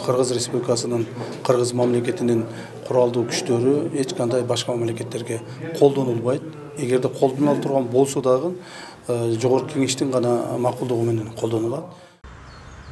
Кыргыз Республикасынын, Кыргыз мамлекетинин куралдуу күчтөрү эч кандай башка мамлекеттерге колдонулбайт. Эгерде колдонула турган болсо дагы Жогорку Кеңештин гана макулдугу менен колдонулат.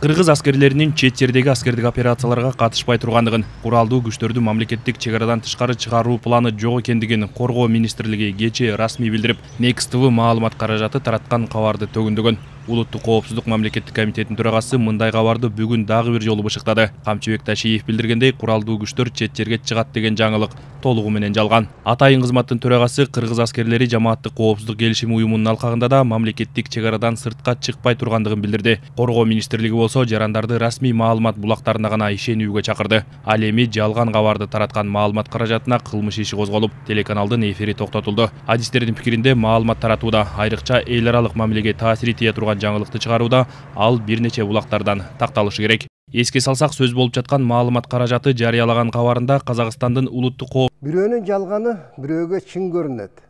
Кыргыз аскерлеринин чет жердеги аскердик операцияларга катышпай тургандыгын, куралдуу күчтөрдү мамлекеттик чегарадан тышкары чыгаруу планы жок экендигин Коргоо министрлиги кечээ расмий билдирип, Next TV маалымат каражаты тараткан кабарды төгүндөгөн. Улуттук коопсуздук мамлекеттик комитетинин төрагасы мындай кабарды бүгүн дагы бир жолу бышыктады. Камчыбек Ташиев билдиргендей, куралдуу күчтөр чет жерге чыгат деген жаңылык толугу менен жалган. Атайын кызматтын төрагасы кыргыз аскерлери жамааттык коопсуздук келишими уюмунун алкагында да мамлекеттик чегарадан сыртка чыкпай тургандыгын билдирди. Коргоо министрлиги болсо жарандарды расмий маалымат булактарына гана ишенүүгө чакырды. Ал эми жалган кабарды тараткан маалымат каражатына кылмыш иши козголуп, телеканалдын эфири токтотулду. Адистердин пикиринде маалымат таратууда, айрыкча эл аралык мамилеге таасири тие турган жаңылыкты чыгарууда ал бир нече булактардан такталышы керек. Эске салсак, сөз болуп жаткан маалымат каражаты жарыялаган кабарында Казакстандын улуттук кооп бирөөнүн жалганы бирөөгө чын көрүнөт.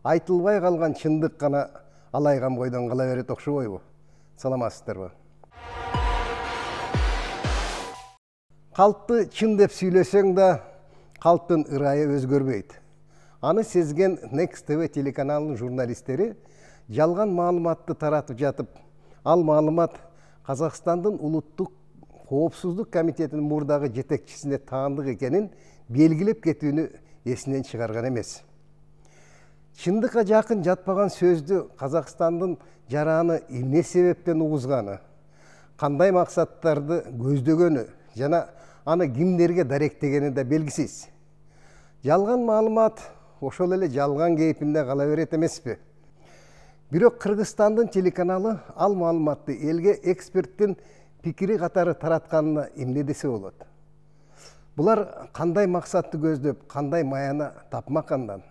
Айтылбай калган чындык гана алайган бойдон кала берет окшобойбу? Саламатсыздарбы? Калпты чын деп сүйлөсөң да, калптын ырайы өзгөрбөйт. Аны сезген Next TV телеканалынын журналисттери жалган маалыматты таратып жатып, ал маалымат Казакстандын улуттук коопсуздук комитетинин мурдагы жетекчисине таандык экенин белгилеп кетүүнү эсинен чыгарган эмес. Чындыкка жакын жатпаган сөздү Казакстандын жараны эмне себептен угузганы, кандай максаттарды көздөгөнү жана аны кимдерге даректегени да белгисиз. Жалган маалымат ошол эле жалган кейпинде кала берет эмеспи? Бирок Кыргызстандын телеканалы ал маалыматты элге эксперттин пикири катары таратканына эмне десе болот? Булар кандай максатты көздөп, кандай маяна тапмак андан?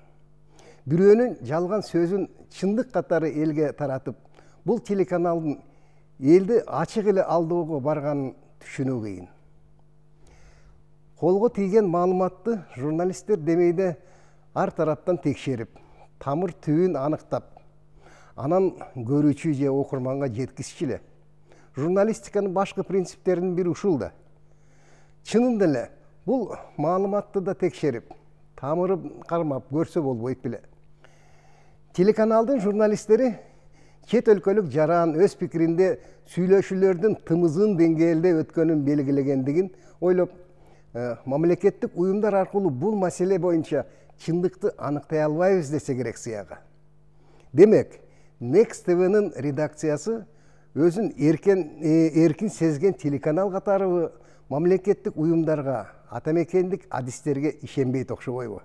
Бирөөнүн жалган сөзүн чындык катары элге таратып, бул телеканалдын элди ачык эле алдоого барганын түшүнүү кыйын. Колго тийген маалыматты журналисттер демейде ар тараптан текшерип, тамыр түбүн аныктап, анан көрүүчү же окурманга жеткизчү. Журналистиканын башкы принциптеринин бири ушул да. Чынында эле бул маалыматты да текшерип, тамырын кармап көрсө болбойт беле. Телеканалдын журналисттери чет өлкөлүк жаран өз пикиринде сүйлөшүүлөрдүн тымызын деңгээлде өткөнүн белгилегендигин ойлоп, мамлекеттик уюмдар аркылуу бул маселе боюнча чындыкты аныктай албайбыз десе керек сыяга. Демек, Next TV'нын редакциясы өзүн эркин сезген телеканал катары мамлекеттик уюмдарга, атамекендик адистерге ишенбейт окшобойбу?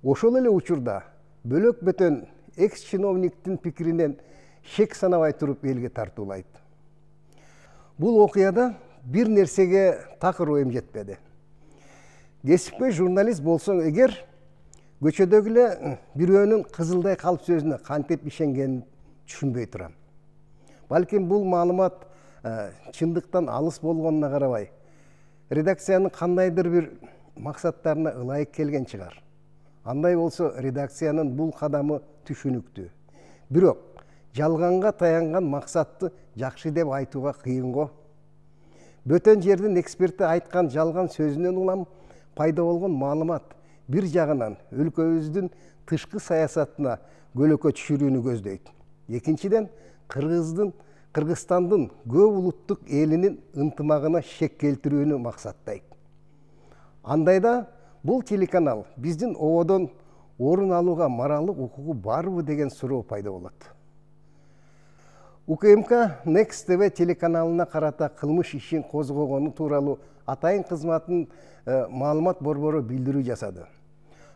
Ошол эле учурда бөлөк бөтөн экс-чиновниктин пикиринен шек санабай туруп элге тартуулайт. Бул окуяда бир нерсеге такыр оюм жетпеди. Кесипкөй журналист болсоң эгер, көчөдөгү эле бирөөнүн кызылдай калп сөзүнө кантип ишенгенин түшүнбөй турам. Балким бул маалымат чындыктан алыс болгонуна карабай, редакциянын кандайдыр бир максаттарына ылайык келген чыгар. Андай болсо редакциянын бул кадамы түшүнүктүү. Бирок жалганга таянган максатты жакшы деп айтууга кыйын го. Бөтөн жердин эксперти айткан жалган сөзүнөн улам пайда болгон маалымат бир жагынан өлкөбүздүн тышкы саясатына көлөкө түшүрүүнү көздөйт. Экинчиден, Кыргызстандын көп улуттук элинин ынтымагына шек келтирүүнү максаттайт. Андайда бул телеканал биздин ободон орун алууга моралдык укугу барбы деген суроо пайда болот. УКМК Next TV телеканалына карата кылмыш ишин козгогону тууралуу атайын кызматтын маалымат борбору билдирүү жасады.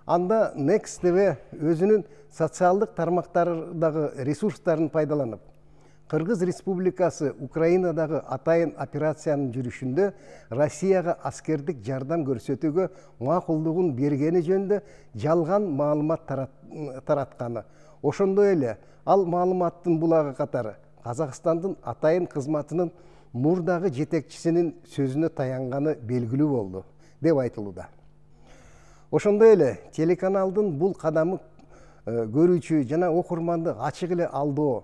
Анда Next TV өзүнүн социалдык тармактардагы ресурстарын пайдаланып, Кыргыз Республикасы Украинадагы атайын операциянын жүрүшүндө Россияга аскердик жардам көрсөтүүгө макулдугун бергени жөнүндө жалган маалымат таратканы. Ошондой эле ал маалыматтын булагы катары Казакстандын атайын кызматынын мурдагы жетекчисинин сөзүнө таянганы белгилүү болду деп айтылууда. Ошондой эле телеканалдын бул кадамы көрүүчү жана окурманды ачык эле алдоо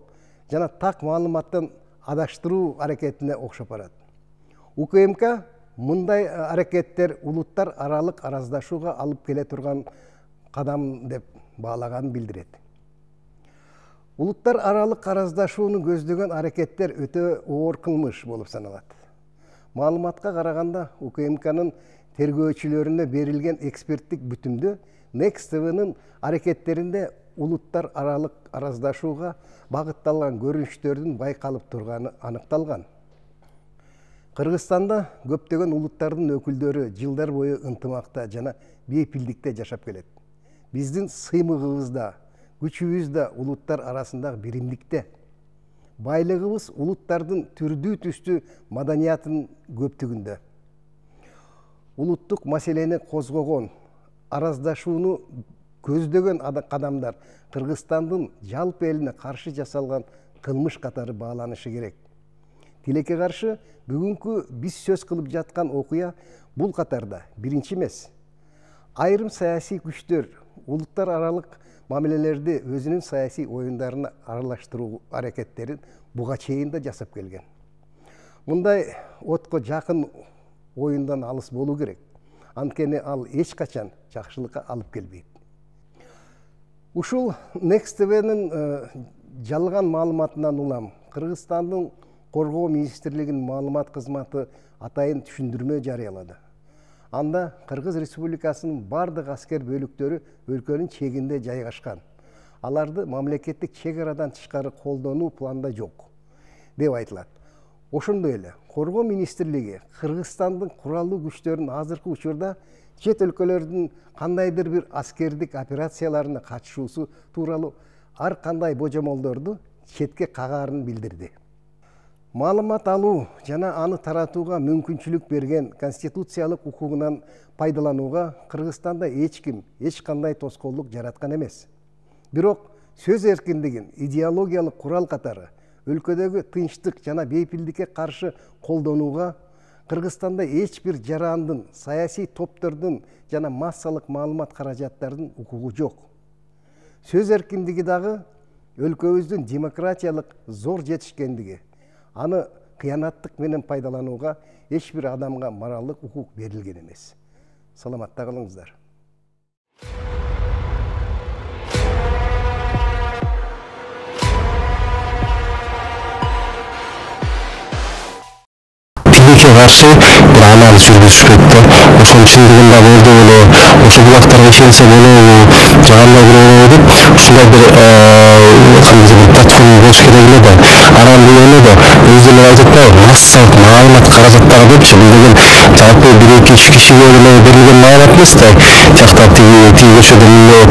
жана так маалыматтан адаштыруу аракетине окшоп барат. УКМК мындай аракеттер улуттар аралык араздашууга алып келе турган кадам деп баалаганын билдирет. Улуттар аралык араздашууну көздөгөн аракеттер өтө оор кылмыш болуп саналат. Маалыматка караганда УКМКнын тергөөчүлөрүнө берилген эксперттик бүтүмдө Next TV'нын аракеттеринде улуттар аралык араздашууга багытталган көрүнүштөрдүн байкалып турганы аныкталган. Кыргызстанда көптөгөн улуттардын өкүлдөрү жылдар бою ынтымакта жана бейпилдикте жашап келет. Биздин сыймыгыбызда, күчүбүздө улуттар арасындагы биримдикте. Байлыгыбыз улуттардын түрдүү түстүү маданиятынын көптүгүндө. Улуттук маселени козгогон, араздашууну көздөгөн кадамдар Кыргызстандын жалпы элине каршы жасалган кылмыш катары бааланышы керек. Тилекке каршы бүгүнкү биз сөз кылып жаткан окуя бул катарда биринчи эмес. Айрым саясий күчтөр улуттар аралык мамилелерди өзүнүн саясий оюндарына аралаштыруу аракеттерин буга чейин да жасап келген. Мындай отко жакын оюндан алыс болуу керек. Анткени ал эч качан жакшылыкка алып келбейт. Ушул Next TV'нин жалган маалыматынан улам Кыргызстандын Коргоо министрлигинин маалымат кызматы атайын түшүндүрмө жарыялады. Анда Кыргыз Республикасынын бардык аскер бөлүктөрү өлкөнүн чегинде жайгашкан. Аларды мамлекеттик чек арадан тышкары колдонуу планда жок деп айтылат. Ошондой эле Коргоо министрлиги Кыргызстандын куралдуу күчтөрүнүн азыркы учурда чет өлкөлөрдүн кандайдыр бир аскердик операцияларына катышуусу тууралуу ар кандай божомолдорду четке кагаарын билдирди. Маалымат алуу жана аны таратууга мүмкүнчүлүк берген конституциялык укугунан пайдаланууга Кыргызстанда эч ким эч кандай тоскоолдук жараткан эмес. Бирок сөз эркиндигин идеологиялык курал катары өлкөдөгү тынчтык жана бейпилдикке каршы колдонууга Кыргызстанда эч бир жарандын, саясий топтордун жана массалык маалымат каражаттардын укугу жок. Сөз эркиндиги дагы өлкөбүздүн демократиялык зор жетишкендиги. Аны кыянаттык менен пайдаланууга эч бир адамга моралдык укук берилген эмес. Саламатта калыңыздар. Тилекке каршы бир анализ жүргүзүшпөт да. Ошонун чындыгында болду эле, ошол булактарга ишенсе болобу, кандай бирөө деп ушундай бир платформа болуш керек эле да. Анан дегенде да өздөрү айтып атпайбы, массалык маалымат каражаттары депчи, бул деген жалпы бир эки үч кишиге эле берилген маалымат эмес да. Жакта тиги көчөдө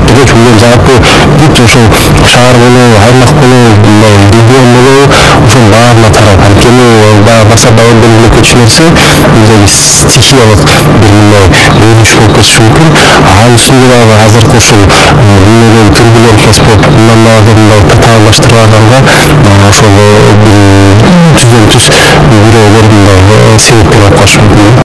деген бул жалпы бүт ошол шаар болобу, аймак болобу, регион болобу, ошол баарына тарап. Анткени баса белгилеп кетчү нерсе, бул стихиялык бир мындай өрүнүш болуп кетиши мүмкүн. Ал ичинде дагы азыркы ушул дүйнөдөгү турбулентность болуп, мындан дагы мындай татаалдаштырганга ошол бир түздөн түз бирөөлөр мындай себеп болуп калышы мүмкүн.